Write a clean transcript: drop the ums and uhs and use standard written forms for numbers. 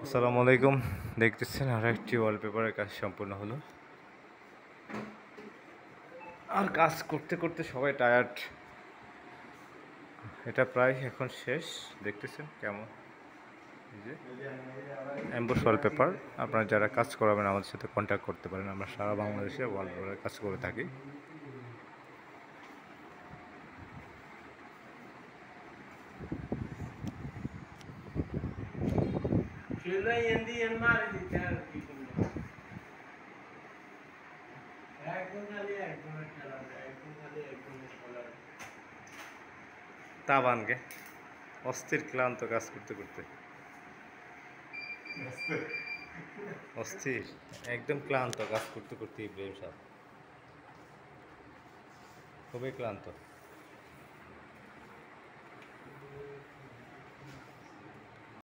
আসসালামু আলাইকুম, দেখতেছেন আর একটি ওয়ালপেপারের কাজ সম্পূর্ণ হলো। আর কাজ করতে করতে সবাই টায়ার্ড। এটা প্রায় এখন শেষ। দেখতেছেন কেমন এই যে এমবোস ওয়ালপেপার। আপনারা যারা কাজ করাবেন আমাদের সাথে কন্ট্যাক্ট করতে পারেন। আমরা সারা বাংলাদেশে ওয়ালপেপারের কাজ করে থাকি। তাবানকে অস্থির ক্লান্ত কাজ করতে করতে অস্থির একদম ক্লান্ত কাজ করতে করতে ইব্রাহিম সাহেব খুবই ক্লান্ত।